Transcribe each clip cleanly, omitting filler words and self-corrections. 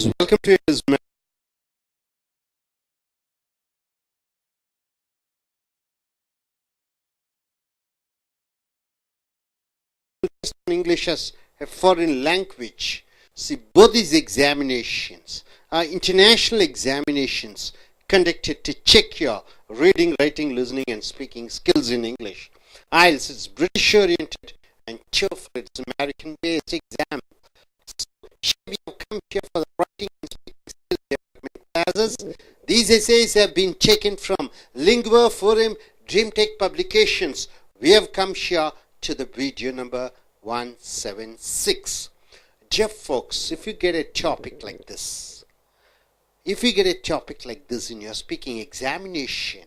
Welcome to his English as a foreign language. See, both these examinations are international examinations conducted to check your reading, writing, listening, and speaking skills in English. I.E.L.T.S is British oriented and Toefl is American based exam. So, we have come here for the writing and speaking skills development classes. These essays have been taken from Lingua Forum DreamTech Publications. We have come here to the video number 176. Dear folks, if you get a topic like this, in your speaking examination,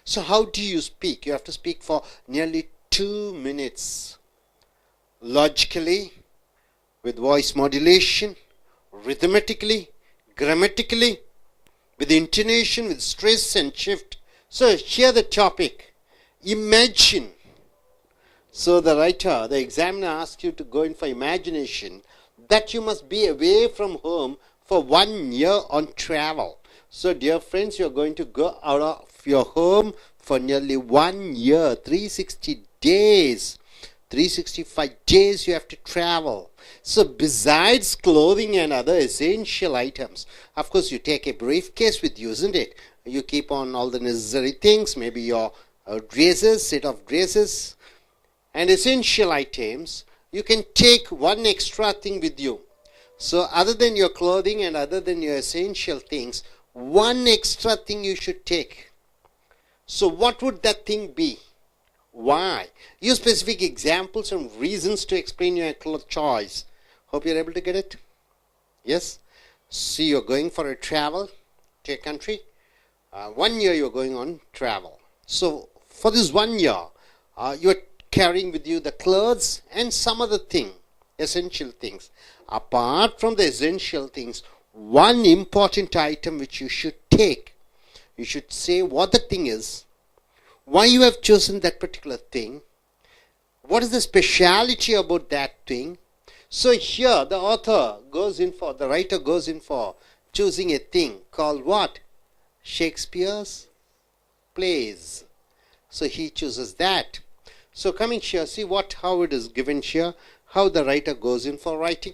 so how do you speak? You have to speak for nearly 2 minutes. Logically, with voice modulation, rhythmically, grammatically, with intonation, with stress and shift. So here the topic, imagine. So the writer, the examiner asks you to go in for imagination that you must be away from home for 1 year on travel. So dear friends, you are going to go out of your home for nearly 1 year, 360 days. 365 days you have to travel. So besides clothing and other essential items, of course you take a briefcase with you, isn't it? You keep on all the necessary things, maybe your dresses, set of dresses and essential items. You can take one extra thing with you. So other than your clothing and other than your essential things, one extra thing you should take. So what would that thing be? Why? Use specific examples and reasons to explain your choice. Hope you're able to get it. Yes? See, you're going for a travel to a country. 1 year you're going on travel. So for this 1 year, you're carrying with you the clothes and some other thing, essential things. Apart from the essential things, one important item which you should take. You should say what the thing is, why you have chosen that particular thing, what is the speciality about that thing. So here the writer goes in for choosing a thing called what? Shakespeare's plays. So he chooses that. So coming here, see how it is given here, how the writer goes in for writing.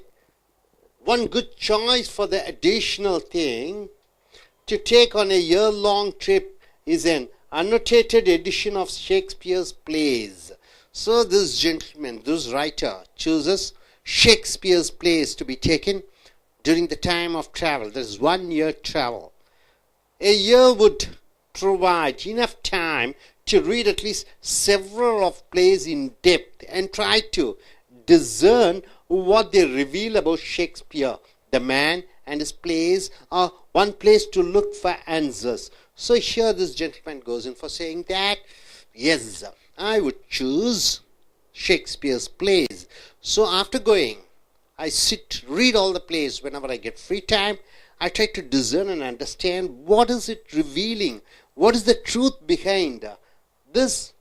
One good choice for the additional thing to take on a year-long trip is an annotated edition of Shakespeare's plays. So this gentleman, this writer, chooses Shakespeare's plays to be taken during the time of travel. That is 1 year travel. A year would provide enough time to read at least several of plays in depth and try to discern what they reveal about Shakespeare, the man, and his plays are one place to look for answers. So here this gentleman goes in for saying that, yes, I would choose Shakespeare's plays. So after going, I read all the plays whenever I get free time. I try to discern and understand what is it revealing, what is the truth behind this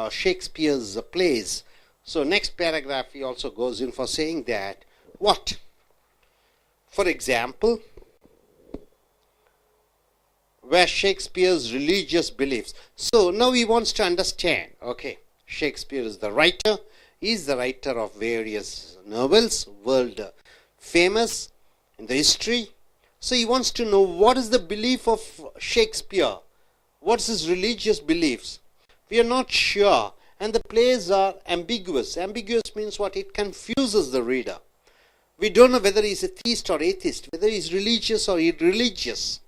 Shakespeare's plays. So next paragraph he also goes in for saying that, what? For example, where Shakespeare's religious beliefs. So now he wants to understand, okay, Shakespeare is the writer. He is the writer of various novels, world famous in the history. So he wants to know what is the belief of Shakespeare. What's his religious beliefs? We are not sure. And the plays are ambiguous. Ambiguous means what? It confuses the reader. We don't know whether he's a theist or atheist, whether he's religious or irreligious.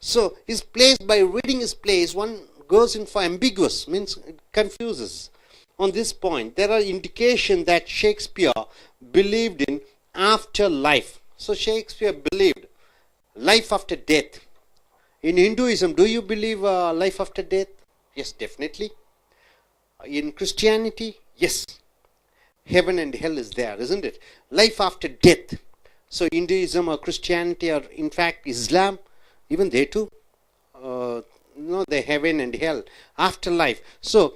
So his plays, by reading his plays, one goes in for ambiguous, means it confuses. On this point, there are indications that Shakespeare believed in afterlife. So Shakespeare believed life after death. In Hinduism, do you believe life after death? Yes, definitely. In Christianity, yes. Heaven and hell is there, isn't it? Life after death. So Hinduism or Christianity or in fact Islam, even they too, the heaven and hell, afterlife. So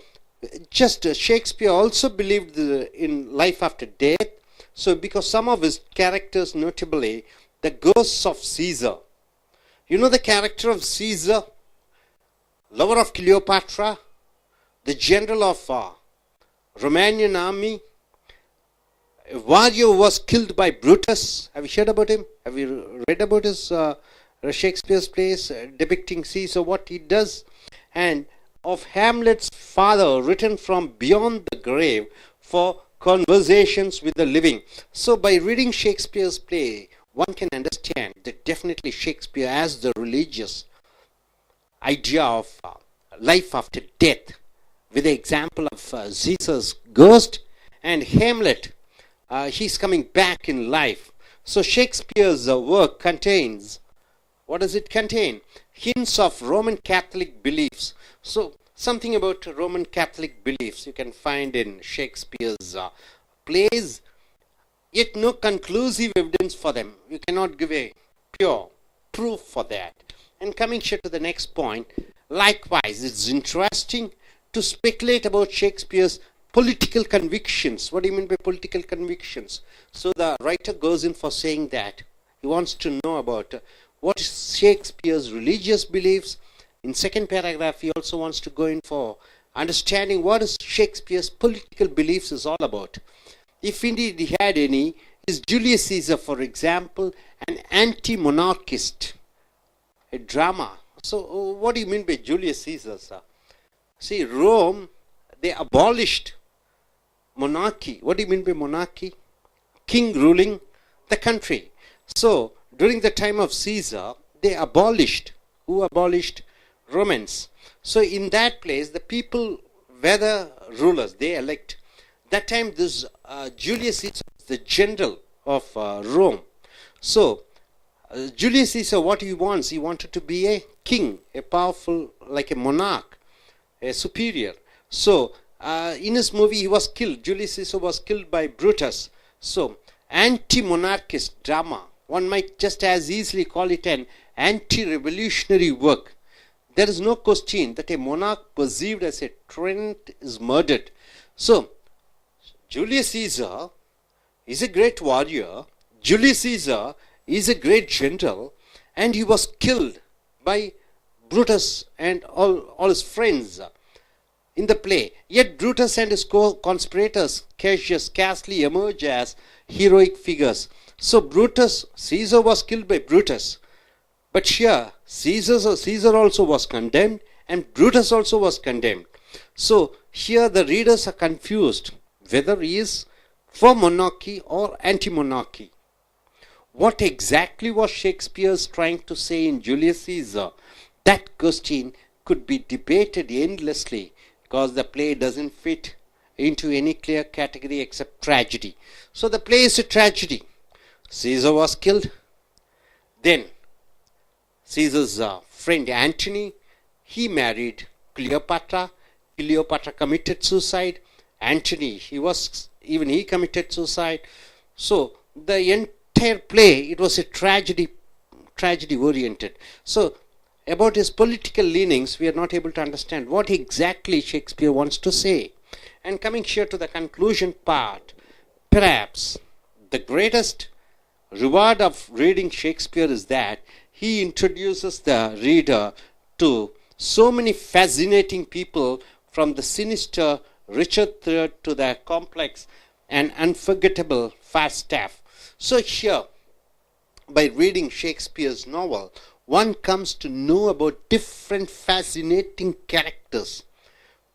just Shakespeare also believed in life after death. So because some of his characters, notably The ghosts of Caesar. You know the character of Caesar, lover of Cleopatra, the general of Romanian army, a warrior who was killed by Brutus. Have you heard about him? Have you read about his Shakespeare's plays depicting Caesar, what he does? And of Hamlet's father, written from beyond the grave for conversations with the living. So by reading Shakespeare's play, one can understand that definitely Shakespeare has the religious idea of life after death, with the example of Caesar's ghost and Hamlet. He's coming back in life. So Shakespeare's work contains, what does it contain? Hints of Roman Catholic beliefs. So something about Roman Catholic beliefs you can find in Shakespeare's plays, yet no conclusive evidence for them. You cannot give a pure proof for that. And coming here to the next point, likewise, it's interesting to speculate about Shakespeare's political convictions. What do you mean by political convictions? So the writer goes in for saying that he wants to know about what is Shakespeare's religious beliefs. In second paragraph, he also wants to go in for understanding what is Shakespeare's political beliefs is all about. If indeed he had any, is Julius Caesar, for example, an anti-monarchist, a drama? So what do you mean by Julius Caesar, sir? See, Rome, they abolished monarchy. What do you mean by monarchy? King ruling the country. So during the time of Caesar, they abolished. Who abolished? Romans. So in that place, the people were the rulers. They elect. That time, this Julius Caesar, the general of Rome. So Julius Caesar, what he wants, he wanted to be a king, a powerful, like a monarch, a superior. So in his movie, he was killed. Julius Caesar was killed by Brutus. So anti-monarchist drama, one might just as easily call it an anti-revolutionary work. There is no question that a monarch perceived as a tyrant is murdered. So Julius Caesar is a great warrior. Julius Caesar is a great general, and he was killed by Brutus and all his friends in the play. Yet Brutus and his co-conspirators Cassius scarcely emerge as heroic figures. So Caesar was killed by Brutus. But here, Caesar also was condemned, and Brutus also was condemned. So here the readers are confused whether he is for monarchy or anti-monarchy. What exactly was Shakespeare trying to say in Julius Caesar? That question could be debated endlessly, because the play doesn't fit into any clear category except tragedy. So the play is a tragedy. Caesar was killed. Then Caesar's friend Antony, he married Cleopatra. Cleopatra committed suicide. Antony, he committed suicide. So the entire play, it was a tragedy oriented. So about his political leanings, we are not able to understand what exactly Shakespeare wants to say. And coming here to the conclusion part, perhaps the greatest reward of reading Shakespeare is that he introduces the reader to so many fascinating people, from the sinister Richard III to the complex and unforgettable Falstaff. So here, by reading Shakespeare's novel, one comes to know about different fascinating characters.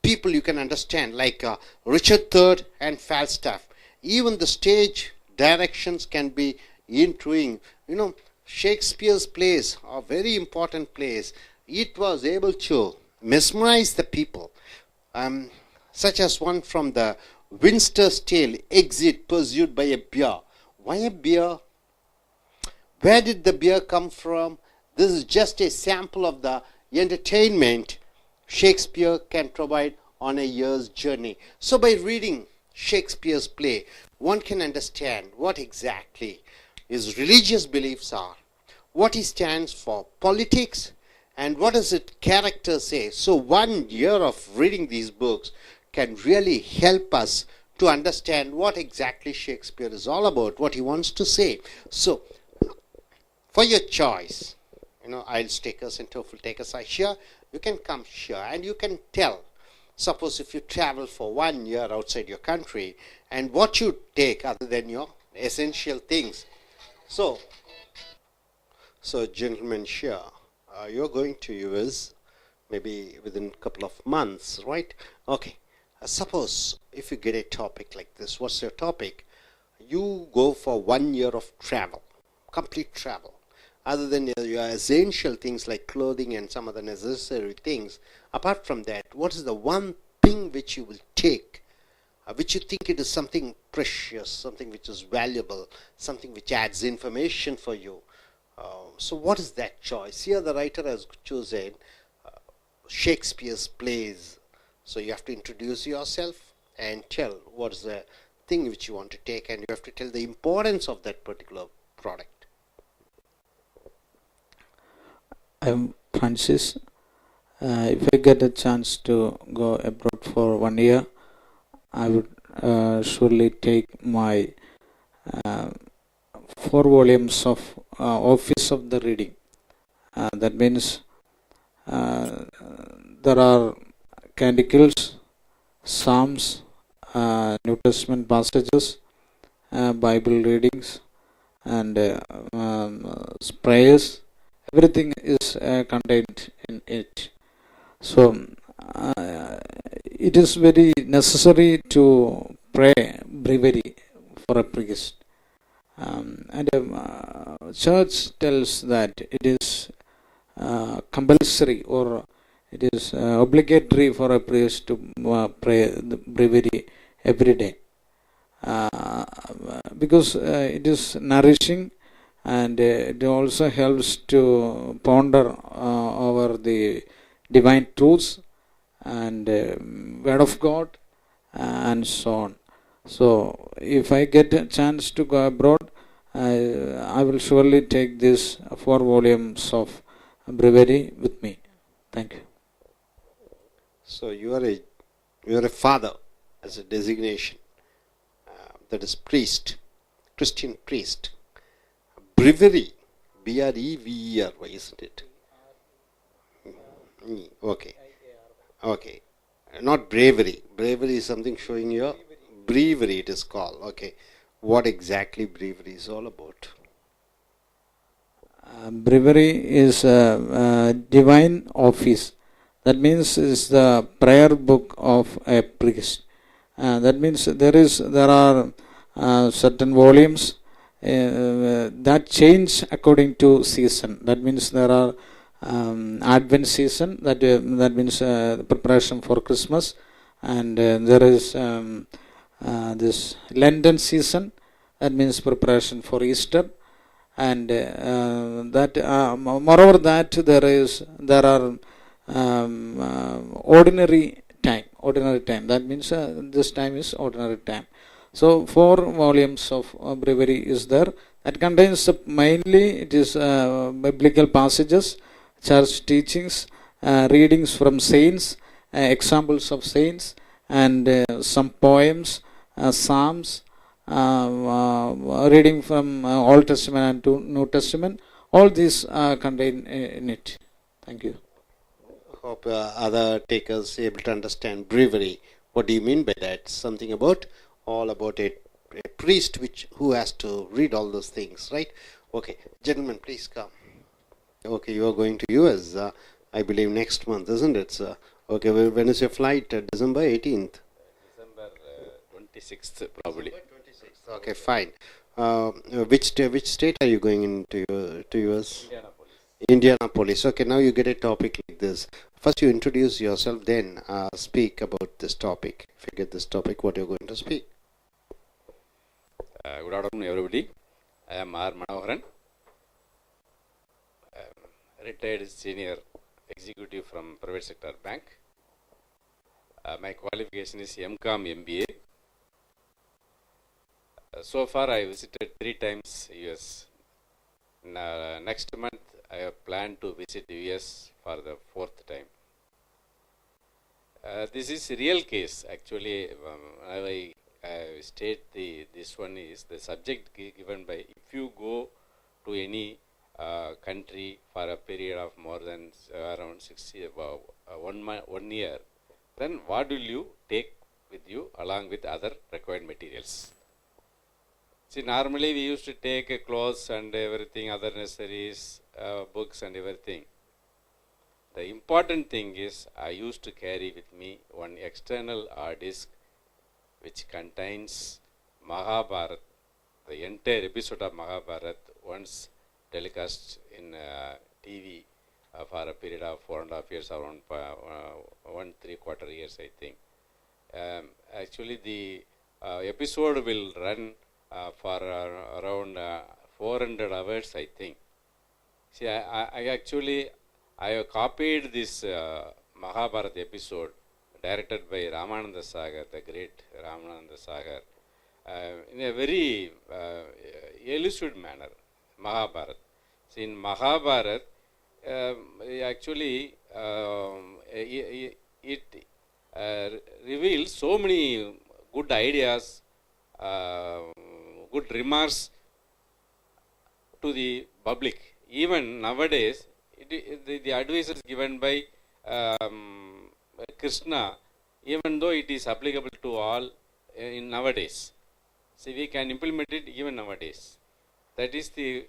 People you can understand, like Richard III and Falstaff. Even the stage directions can be intriguing. Shakespeare's plays are very important plays. It was able to mesmerize the people, such as one from the Winster's Tale, Exit Pursued by a Bear. Why a bear? Where did the bear come from? This is just a sample of the entertainment Shakespeare can provide on a year's journey. So by reading Shakespeare's play, one can understand what exactly his religious beliefs are, what he stands for, politics, and what does its character say. So 1 year of reading these books can really help us to understand what exactly Shakespeare is all about, what he wants to say. So for your choice. I.E.L.T.S takers and Toefl takers are here. You can come here and you can tell. Suppose if you travel for 1 year outside your country, and what you take other than your essential things. So gentlemen here, you're going to US maybe within a couple of months, right? Okay. Suppose if you get a topic like this, what's your topic? You go for 1 year of travel, complete travel. Other than your essential things like clothing and some other necessary things, apart from that, what is the one thing which you will take, which you think it is something precious, something which is valuable, something which adds information for you? So what is that choice? Here the writer has chosen Shakespeare's plays. So you have to introduce yourself and tell what is the thing which you want to take, and you have to tell the importance of that particular product. I'm Francis. If I get a chance to go abroad for 1 year, I would surely take my 4 volumes of Office of the Reading. That means there are canticles, psalms, New Testament passages, Bible readings, and prayers. Everything is contained in it. So it is very necessary to pray breviary for a priest. And church tells that it is compulsory, or it is obligatory for a priest to pray the breviary every day, because it is nourishing, and it also helps to ponder over the divine truths and word of God and so on. So if I get a chance to go abroad, I will surely take these 4 volumes of breviary with me. Thank you. So you are a father as a designation, that is priest, Christian priest. Breviary, B-R-E-V-E-R-Y, isn't it? Okay. Okay. Not bravery. Bravery is something showing your breviary, it is called. Okay. What exactly breviary is all about? Breviary is a divine office. That means is the prayer book of a priest. That means there are certain volumes that change according to season. That means there are Advent season, that means preparation for Christmas, and there is this Lenten season, that means preparation for Easter, and moreover that there are ordinary time. That means this time is ordinary time. So 4 volumes of breviary is there. That contains mainly it is biblical passages, church teachings, readings from saints, examples of saints, and some poems, psalms, reading from Old Testament and New Testament. All these are contained in it. Thank you. Hope other takers able to understand breviary. What do you mean by that? Something about all about a priest who has to read all those things, right? Okay, gentlemen, please come. Okay, you are going to US, I believe next month, isn't it, sir? Okay, when is your flight? December 18th? December 26th, probably. December 26th. Okay, fine. Which state are you going into to US? Indianapolis. Indianapolis. Okay, now you get a topic like this. First you introduce yourself, then speak about this topic. If you get this topic, what you're going to speak. Good afternoon, everybody. I am R. Manoharan, retired senior executive from private sector bank. My qualification is M.Com MBA. So far, I visited 3 times US. Next month, I have planned to visit US for the 4th time. This is a real case. Actually, I state this one is the subject given by, if you go to any country for a period of more than around 1 year, then what will you take with you along with other required materials? See, normally we used to take clothes and everything, other necessaries, books and everything. The important thing is I used to carry with me one external hard disk which contains Mahabharat, the entire episode of Mahabharat, once telecast in TV for a period of 4.5 years, around 1.75 years, I think. Actually, the episode will run for around 400 hours, I think. See, I have copied this Mahabharata episode directed by Ramananda Sagar, the great Ramananda Sagar, in a very elusive manner, Mahabharata. See, in Mahabharata, actually, it reveals so many good ideas, good remarks to the public. Even nowadays, the advice is given by Krishna, even though it is applicable to all in nowadays. See, we can implement it even nowadays. That is the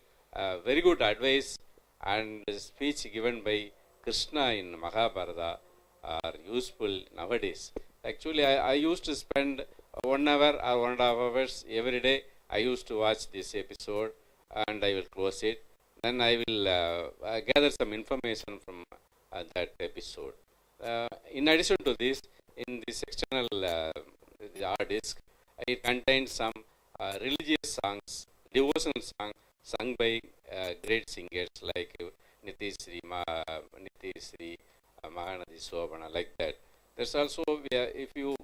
very good advice and speech given by Krishna in Mahabharata are useful nowadays. Actually, I used to spend 1 hour or 1.5 hours every day. I used to watch this episode and I will close it. Then I will gather some information from that episode. In addition to this, in this external hard disk, it contains some religious songs, devotional songs sung by great singers like Nitishri, Mahanadi Sobhana, like that. There's also, if you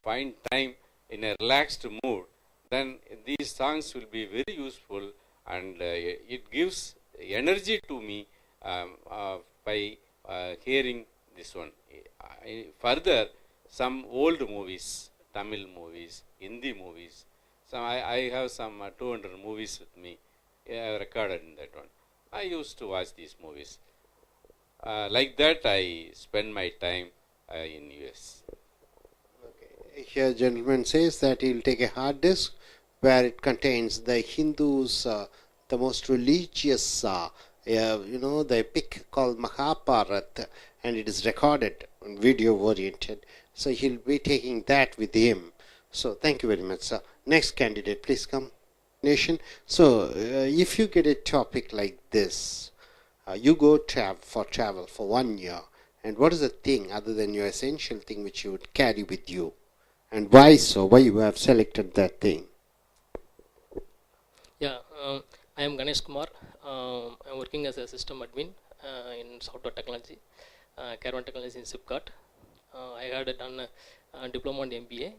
find time in a relaxed mood, then these songs will be very useful and it gives energy to me by hearing this one. Further, some old movies, Tamil movies, Hindi movies, I have some 200 movies with me recorded in that one. I used to watch these movies. Like that, I spend my time in US. Okay. Here, gentleman says that he'll take a hard disk where it contains the Hindus, the most religious, the epic called Mahabharata, and it is recorded, video oriented. So he'll be taking that with him. So thank you very much, sir. Next candidate, please come. Nation. So if you get a topic like this, you go for travel for 1 year, and what is the thing other than your essential thing which you would carry with you, and why so? Why you have selected that thing? Yeah, I am Ganesh Kumar. I am working as a system admin in software technology, caravan technology in Sipcart. I had done a diploma and MBA.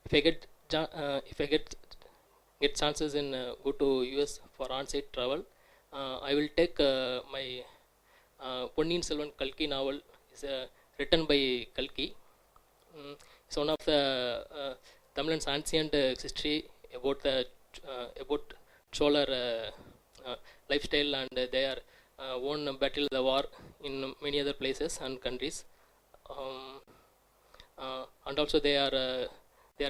If I get chances in go to US for on-site travel, I will take my Ponniyin Selvan Kalki novel. Is written by Kalki. It's one of the Tamil's ancient history about Cholar lifestyle and their own battle the war in many other places and countries, and also they are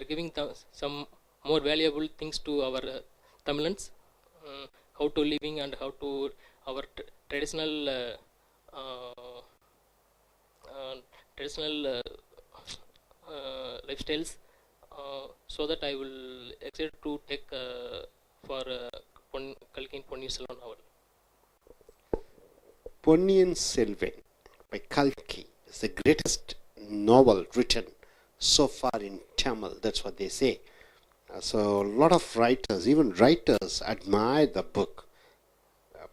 giving some more valuable things to our Tamilans, how to living and how to our traditional lifestyles, so that I will excited to take for Kalki Ponniyin Selvan novel. Ponniyin Selvan by Kalki is the greatest novel written so far in Tamil. That's what they say. So a lot of writers, even writers, admire the book.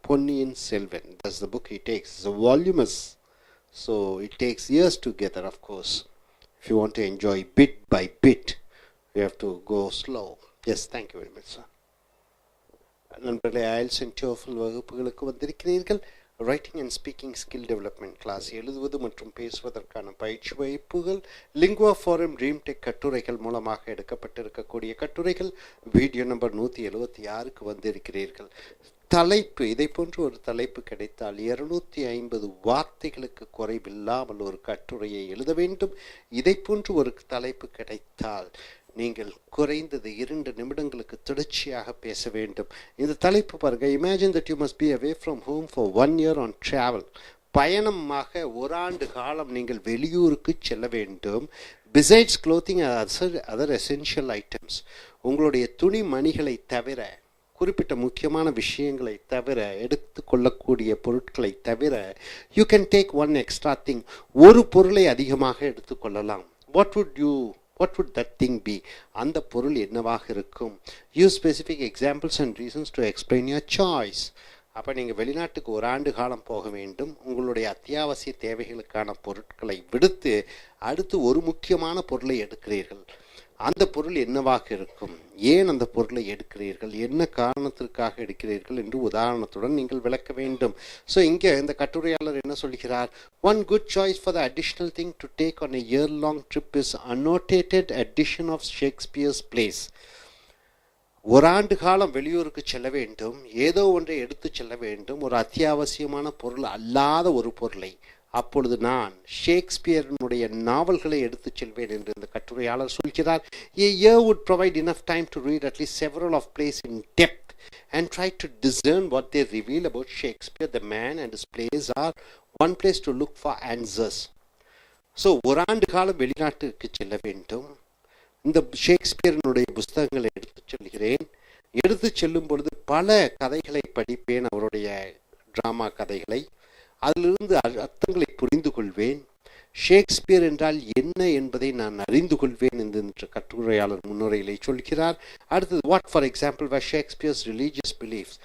Ponniyin Selvan, that's the book he takes. It's a voluminous, so it takes years to gather, of course. If you want to enjoy bit by bit, you have to go slow. Yes, thank you very much, sir. நண்பர்களே, IELTS and Toefl வகுப்புகளுக்கு வந்திருக்கிறீர்கள். Writing and speaking skill development class, எழுதுவது மற்றும் பேசுவதற்கான பயிற்சி வகுப்புகள், lingua forum ட்ரீம்டெக் கட்டுரைகள் மூலமாக எடுக்கப்பட்டிருக்கக்கூடிய கட்டுரைகள், வீடியோ நம்பர் 176க்கு வந்திருக்கிறீர்கள். தலைப்பு இதை போன்று ஒரு தலைப்பு கிடைத்தால் 250 வார்த்தைகளுக்கு குறைவில்லாமல் ஒரு கட்டுரையை எழுத வேண்டும். இதை போன்று ஒரு தலைப்பு கிடைத்தால் நீங்கள் குறைந்தது 2 நிமிடங்களுக்கு தொடர்ச்சியாக பேச வேண்டும். இந்த தலைப்பு பாருங்க. Imagine that you must be away from home for 1 year on travel. பயணமாக 1 ஆண்டு காலம் நீங்கள் வெளியூருக்கு செல்ல வேண்டும். Besides clothing other essential items, உங்களுடைய துணி மணிகளை தவிர, குறிப்பிட்ட முக்கியமான விஷயங்களை தவிர, எடுத்துக்கொள்ளக்கூடிய பொருட்களை தவிர, you can take one extra thing. ஒரு பொருளை அதிகமாக எடுத்துக்கொள்ளலாம். What would that thing be? அந்த பொருள் என்னவாக இருக்கும்? Use specific examples and reasons to explain your choice. அப்போ நீங்கள் வெளிநாட்டுக்கு 1 ஆண்டு காலம் போக வேண்டும். உங்களுடைய அத்தியாவசிய தேவைகளுக்கான பொருட்களை விடுத்து அடுத்து ஒரு முக்கியமான பொருளை எடுக்கிறீர்கள். அந்த பொருள் என்னவாக இருக்கும்? ஏன் அந்த பொருளை எடுக்கிறீர்கள்? என்ன காரணத்திற்காக எடுக்கிறீர்கள் என்று உதாரணத்துடன் நீங்கள் விளக்க வேண்டும். ஸோ இங்கே இந்த கட்டுரையாளர் என்ன சொல்கிறார்? One good choice for the additional thing to take on a year long trip is annotated edition of Shakespeare's plays. 1 ஆண்டு காலம் வெளியூருக்கு செல்ல வேண்டும், ஏதோ ஒன்றை எடுத்து செல்ல வேண்டும், ஒரு அத்தியாவசியமான பொருள் அல்லாத ஒரு பொருளை. அப்பொழுது நான் ஷேக்ஸ்பியரினுடைய நாவல்களை எடுத்து செல்வேன் என்று இந்த கட்டுரையாளர் சொல்கிறார். A year would provide enough time to read at least several of plays in depth and try to discern what they reveal about Shakespeare, the man and his plays are one place to look for answers. So 1 ஆண்டு காலம் வெளிநாட்டுக்கு செல்ல வேண்டும். இந்த ஷேக்ஸ்பியரினுடைய புஸ்தகங்களை எடுத்து செல்கிறேன். எடுத்து செல்லும் பொழுது பல கதைகளை படிப்பேன், அவருடைய டிராமா கதைகளை. அதிலிருந்து அர்த்தங்களை புரிந்து கொள்வேன். ஷேக்ஸ்பியர் என்றால் என்ன என்பதை நான் அறிந்து கொள்வேன் என்று கட்டுரையாளர் முன்னுரையிலே சொல்கிறார். அடுத்தது, what for example were Shakespeare's religious beliefs.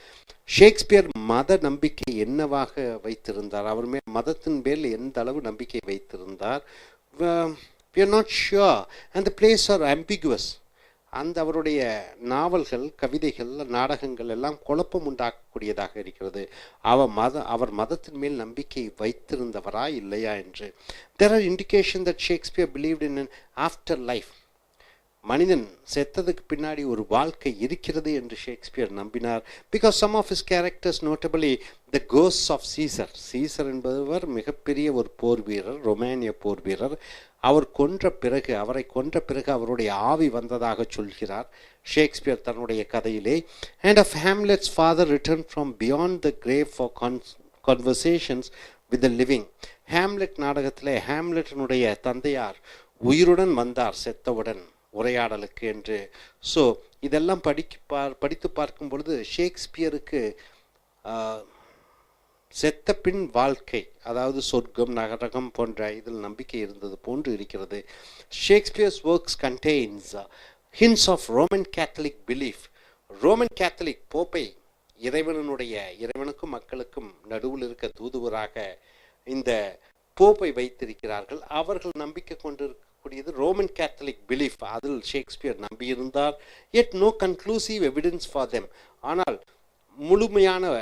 Shakespeare மத நம்பிக்கை என்னவாக வைத்திருந்தார்? அவர் மதத்தின் மேல் எந்த அளவு நம்பிக்கை வைத்திருந்தார்? We are not sure and the plays are ambiguous. அந்த அவருடைய நாவல்கள், கவிதைகள், நாடகங்கள் எல்லாம் குழப்பம் உண்டாக்கக்கூடியதாக இருக்கிறது. அவர் மதத்தின் மேல் நம்பிக்கை வைத்திருந்தவரா இல்லையா என்று. There are indications that Shakespeare believed in an afterlife. மனிதன் செத்ததுக்கு பின்னாடி ஒரு வாழ்க்கை இருக்கிறது என்று ஷேக்ஸ்பியர் நம்பினார். Because some of his characters, notably the ghosts of Caesar. Caesar என்பவர் மிகப்பெரிய ஒரு போர் வீரர், ரொமானிய போர் வீரர். அவரை கொன்ற பிறகு அவருடைய ஆவி வந்ததாக சொல்கிறார் ஷேக்ஸ்பியர் தன்னுடைய கதையிலே. And of Hamlet's father return from beyond the grave for conversations with the living. Hamlet நாடகத்திலே ஹேம்லெட்டினுடைய தந்தையார் உயிருடன் வந்தார் செத்தவுடன் உரையாடலுக்கு என்று. ஸோ இதெல்லாம் படித்து பார்க்கும் பொழுது ஷேக்ஸ்பியருக்கு செத்த பின் வாழ்க்கை, அதாவது சொர்க்கம், நரகம் போன்ற இதில் நம்பிக்கை இருந்தது போன்று இருக்கிறது. Shakespeare's works contains hints of Roman Catholic belief. Roman Catholic போப்பை இறைவனுக்கும் மக்களுக்கும் நடுவில் இருக்க தூதுவராக இந்த போப்பை வைத்திருக்கிறார்கள். அவர்கள் நம்பிக்கை கொண்டிருக்கக்கூடியது ரோமன் கேத்தலிக் பிலீஃப். அதில் Shakespeare நம்பியிருந்தார். yet no conclusive evidence for them. ஆனால் முழுமையான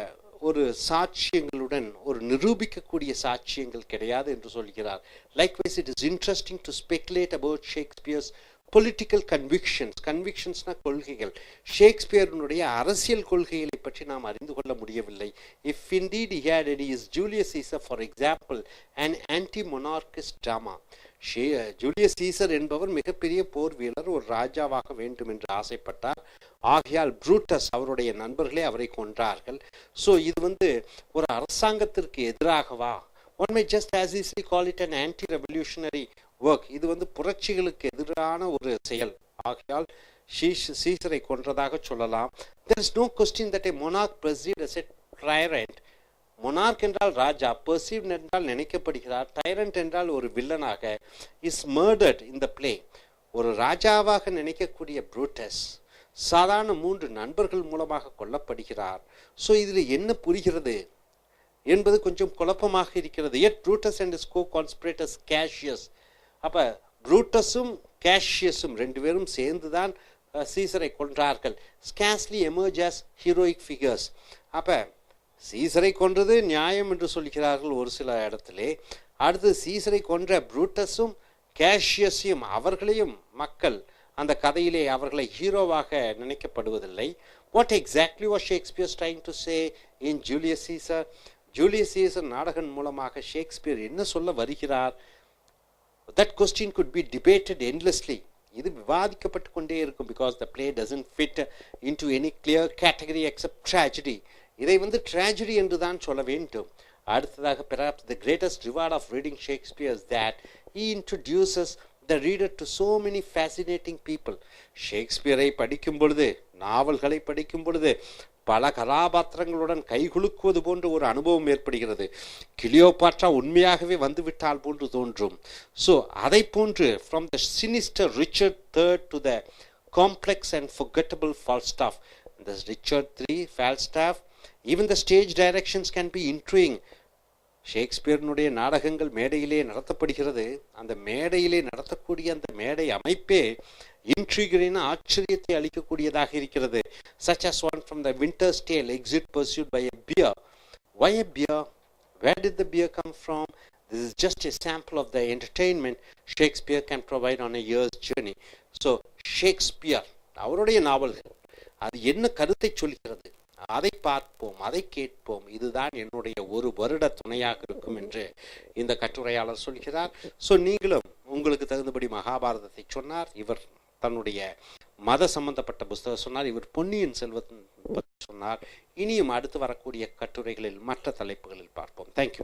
ஒரு சாட்சியங்களுடன் ஒரு நிரூபிக்கக்கூடிய சாட்சியங்கள் கிடையாது என்று சொல்கிறார். Likewise, it is interesting to speculate about Shakespeare's political convictions. கன்விக்ஷன்ஸ்னா கொள்கைகள். ஷேக்ஸ்பியருடைய அரசியல் கொள்கைகளை பற்றி நாம் அறிந்து கொள்ள முடியவில்லை. If indeed he had any, is Julius Caesar, for example, an anti-monarchist drama. Julius Caesar என்பவர் மிகப்பெரிய போர் வீரர், ஒரு ராஜாவாக வேண்டும் என்று ஆசைப்பட்டார். ஆகையால் ப்ரூட்டஸ் அவருடைய நண்பர்களே அவரை கொன்றார்கள். ஸோ இது ஒரு அரசாங்கத்திற்கு எதிராகவா? One might just as easily call it an anti-revolutionary work. இது புரட்சிகளுக்கு எதிரான ஒரு செயல். ஆகையால் சீசரை கொன்றதாக சொல்லலாம். There is no question that a monarch perceived as a tyrant. Monarch என்றால் ராஜா, பெர்சீவ்ட் என்றால் நினைக்கப்படுகிறார், டைரண்ட் என்றால் ஒரு வில்லனாக, is murdered in the play. ஒரு ராஜாவாக நினைக்கக்கூடிய ப்ரூட்டஸ் சாதாரண 3 நண்பர்கள் மூலமாக கொல்லப்படுகிறார். ஸோ இதில் என்ன புரிகிறது என்பது கொஞ்சம் குழப்பமாக இருக்கிறது. yet Brutus and his co-conspirators Cassius. அப்போ ப்ரூட்டஸும் கேஷியஸும் 2 பேரும் சேர்ந்து தான் சீசரை கொன்றார்கள். scarcely emerge as heroic figures. அப்போ சீசரை கொன்றது நியாயம் என்று சொல்கிறார்கள் ஒரு சில இடத்திலே. அடுத்து சீசரை கொன்ற ப்ரூட்டஸும் கேஷியஸையும் அவர்களையும் மக்கள் அந்த கதையிலே அவர்களை ஹீரோவாக நினைக்கப்படுவதில்லை. What exactly was Shakespeare trying to say in Julius Caesar? Julius Caesar நாடகம் மூலமாக ஷேக்ஸ்பியர் என்ன சொல்ல வருகிறார்? That question could be debated endlessly. இது விவாதிக்கப்பட்டு கொண்டே இருக்கும். Because the play doesn't fit into any clear category except tragedy. இதை ட்ராஜடி என்று தான் சொல்ல வேண்டும். அடுத்ததாக, perhaps the greatest reward of reading Shakespeare is that he introduces the reader to so many fascinating people. ஷேக்ஸ்பியரை படிக்கும் பொழுது, நாவல்களை படிக்கும் பொழுது பல கதாபாத்திரங்களுடன் கைகுலுக்குவது போன்ற ஒரு அனுபவம் ஏற்படுகிறது. கிளியோபாட்ரா உண்மையாகவே வந்துவிட்டால் போன்று தோன்றும். ஸோ அதை போன்று from the sinister Richard III to the complex and forgettable Falstaff. The Richard III, Falstaff, even the stage directions can be intriguing. ஷேக்ஸ்பியர்னுடைய நாடகங்கள் மேடையிலே நடத்தப்படுகிறது. அந்த மேடையிலே நடத்தக்கூடிய அந்த மேடை அமைப்பே இன்ட்ரிகரின் ஆச்சரியத்தை அளிக்கக்கூடியதாக இருக்கிறது. such as one from the Winter's Tale, exit pursued by a bear. Why a bear? Where did the bear come from? This is just a sample of the entertainment Shakespeare can provide on a year's journey. So Shakespeare அவருடைய நாவல்கள் அது என்ன கருத்தை சொல்கிறது, அதை பார்ப்போம், அதை கேட்போம். இதுதான் என்னுடைய ஒரு வருட துணையாக இருக்கும் என்று இந்த கட்டுரையாளர் சொல்கிறார். ஸோ நீங்களும் உங்களுக்கு தகுந்தபடி மகாபாரதத்தை சொன்னார், இவர் தன்னுடைய மத சம்பந்தப்பட்ட புஸ்தகம் சொன்னார், இவர் பொன்னியின் செல்வன் பற்றி சொன்னார். இனியும் அடுத்து வரக்கூடிய கட்டுரைகளில் மற்ற தலைப்புகளில் பார்ப்போம். தேங்க்யூ.